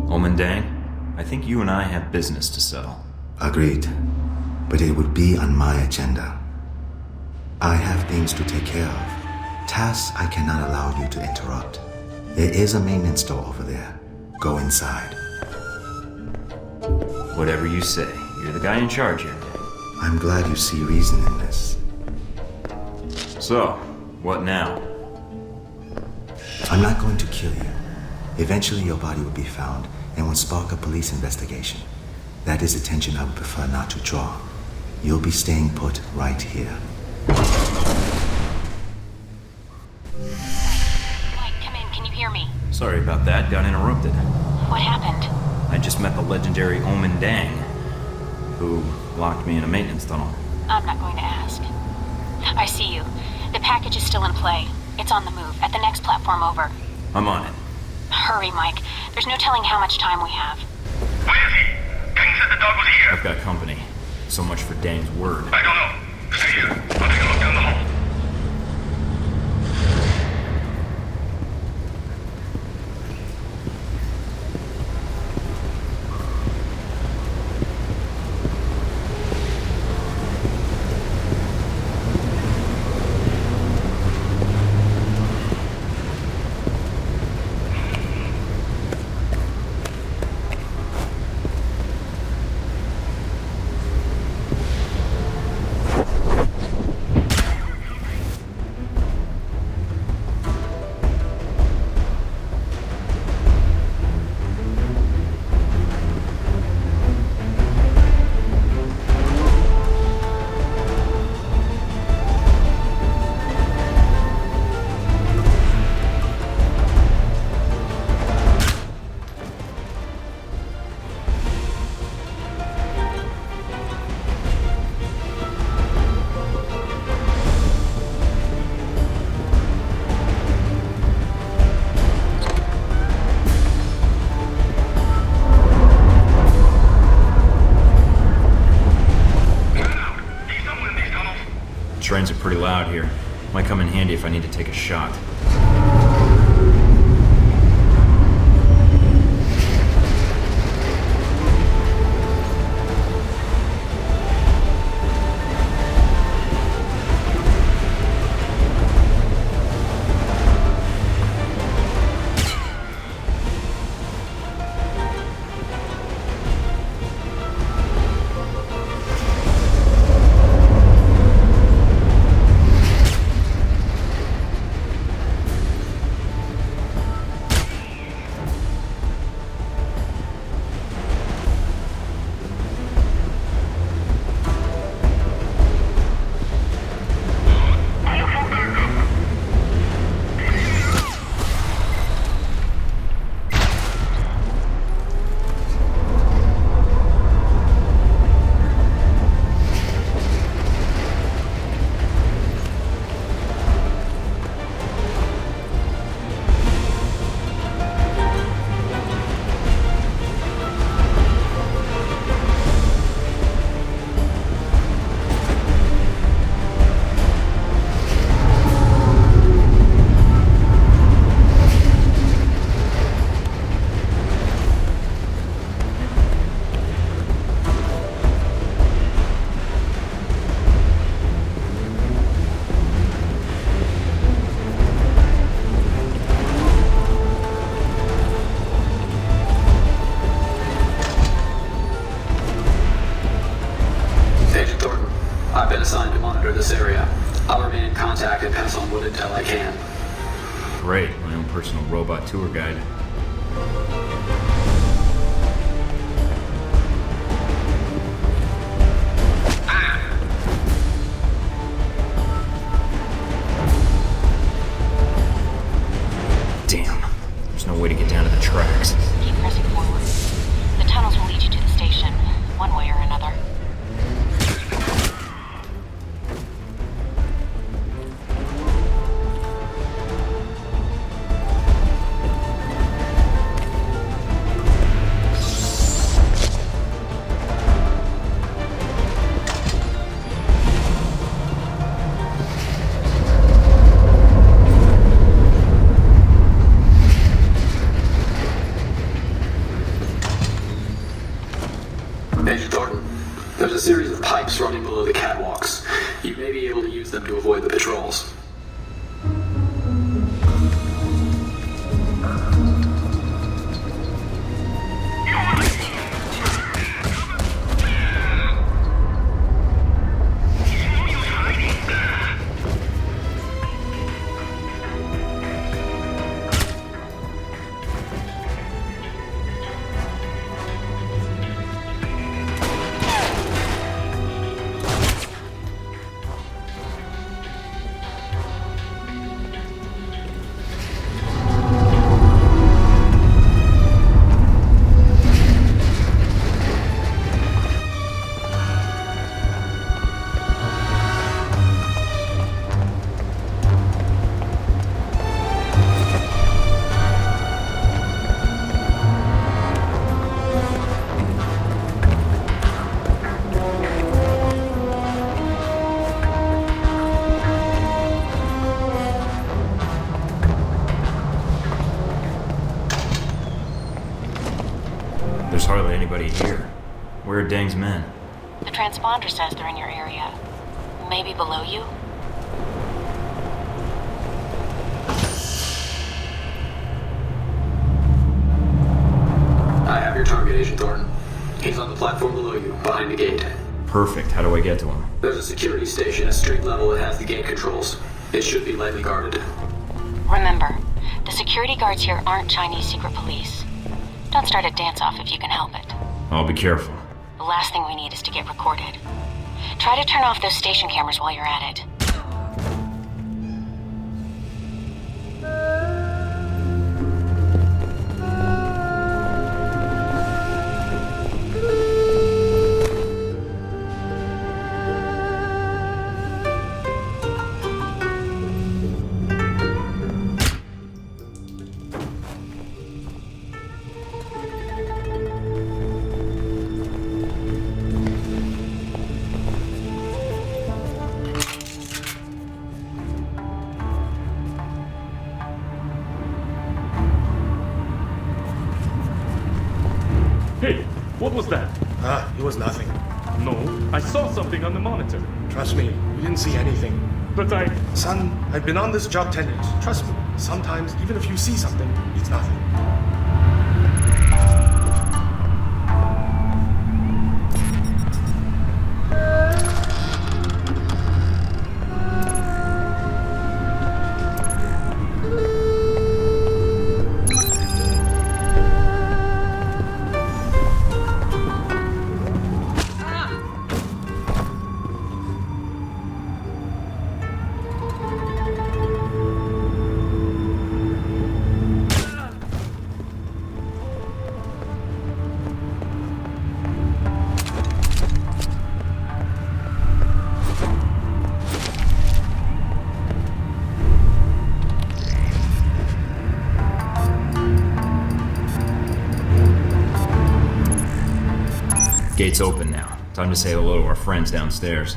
Omen Dang, I think you and I have business to settle. Agreed. But it would be on my agenda. I have things to take care of. Tasks I cannot allow you to interrupt. There is a maintenance store over there. Go inside. Whatever you say. You're the guy in charge here. I'm glad you see reason in this. So, what now? I'm not going to kill you. Eventually your body will be found and will spark a police investigation. That is attention I would prefer not to draw. You'll be staying put right here. Mike, come in. Can you hear me? Sorry about that. Got interrupted. What happened? I just met the legendary Omen Dang, who locked me in a maintenance tunnel. I'm not going to ask. I see you. The package is still in play. It's on the move, at the next platform over. I'm on it. Hurry, Mike. There's no telling how much time we have. Where is he? Dang said the dog was here. I've got company. So much for Dang's word. I don't know. Stay here. I'll take a look down the hall. Trains are pretty loud here. Might come in handy if I need to take a shot. monitor this area. I'll remain in contact and pass on what intel I can. Great, my own personal robot tour guide. Damn, there's no way to get down to the tracks. Keep pressing forward. The tunnels will lead you to the station, one way or another. Agent Thornton, there's a series of pipes running below the catwalks. You may be able to use them to avoid the patrols. There's hardly anybody here. Where are Deng's men? The transponder says they're in your area. Maybe below you? I have your target, Agent Thornton. He's on the platform below you, behind the gate. Perfect. How do I get to him? There's a security station at street level that has the gate controls. It should be lightly guarded. Remember, the security guards here aren't Chinese secret police. Don't start a dance-off if you can help it. I'll be careful. The last thing we need is to get recorded. Try to turn off those station cameras while you're at it. Hey, what was that? It was nothing. No, I saw something on the monitor. Trust me, we didn't see anything. But Son, I've been on this job 10 years. Trust me, sometimes even if you see something, it's nothing. Gate's open now. Time to say hello to our friends downstairs.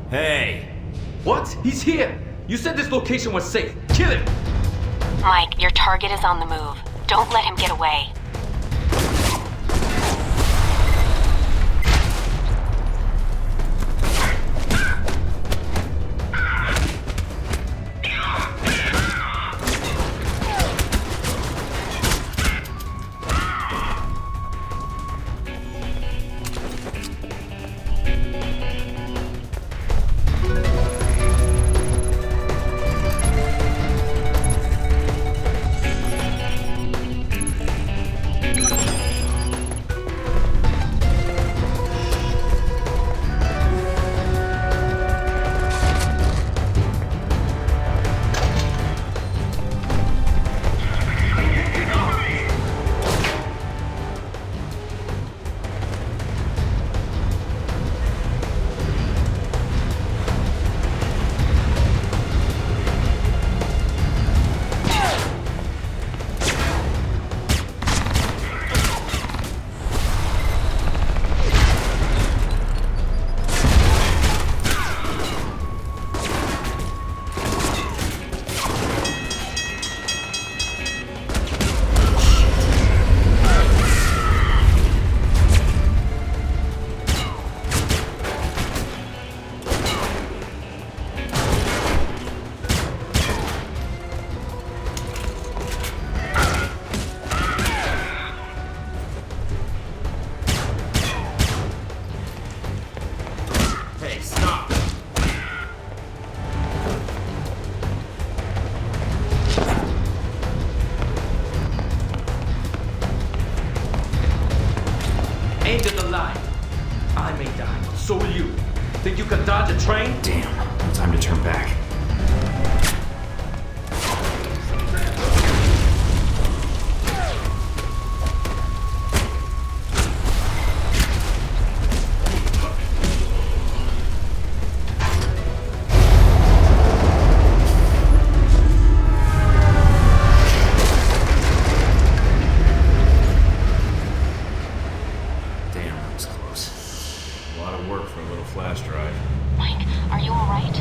Hey! What? He's here! You said this location was safe. Kill him! Mike, your target is on the move. Don't let him get away. Aimed at the line. I may die, but so will you. Think you can dodge a train? Damn, no time to turn back. Flash drive. Mike, are you alright?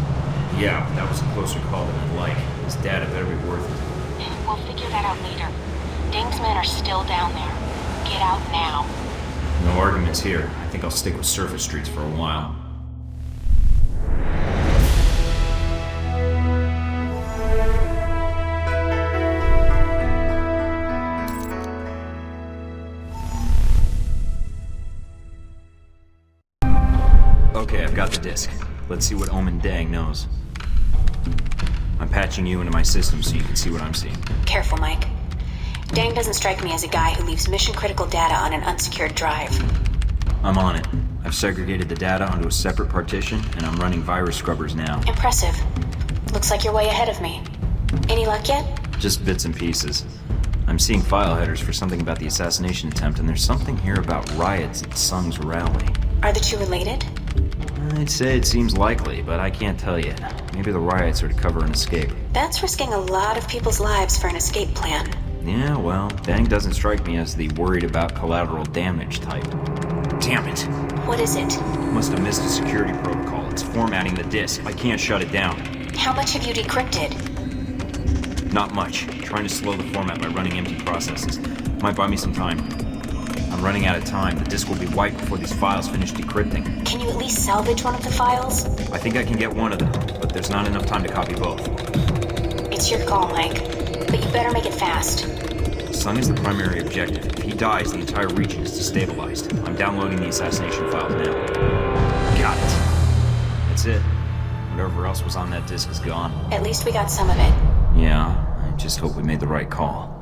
Yeah, that was a closer call than I'd like. His data better be worth it. We'll figure that out later. Ding's men are still down there. Get out now. No arguments here. I think I'll stick with surface streets for a while. Okay, I've got the disc. Let's see what Omen Dang knows. I'm patching you into my system so you can see what I'm seeing. Careful, Mike. Dang doesn't strike me as a guy who leaves mission-critical data on an unsecured drive. I'm on it. I've segregated the data onto a separate partition, and I'm running virus scrubbers now. Impressive. Looks like you're way ahead of me. Any luck yet? Just bits and pieces. I'm seeing file headers for something about the assassination attempt, and there's something here about riots at Sung's rally. Are the two related? I'd say it seems likely, but I can't tell yet. Maybe the riots are to cover an escape. That's risking a lot of people's lives for an escape plan. Yeah, well, Dang doesn't strike me as the worried about collateral damage type. Damn it. What is it? Must have missed a security protocol. It's formatting the disk. I can't shut it down. How much have you decrypted? Not much. Trying to slow the format by running empty processes. Might buy me some time. I'm running out of time. The disk will be wiped before these files finish decrypting. Can you at least salvage one of the files? I think I can get one of them, but there's not enough time to copy both. It's your call, Mike. But you better make it fast. Sung is the primary objective. If he dies, the entire region is destabilized. I'm downloading the assassination files now. Got it. That's it. Whatever else was on that disk is gone. At least we got some of it. Yeah, I just hope we made the right call.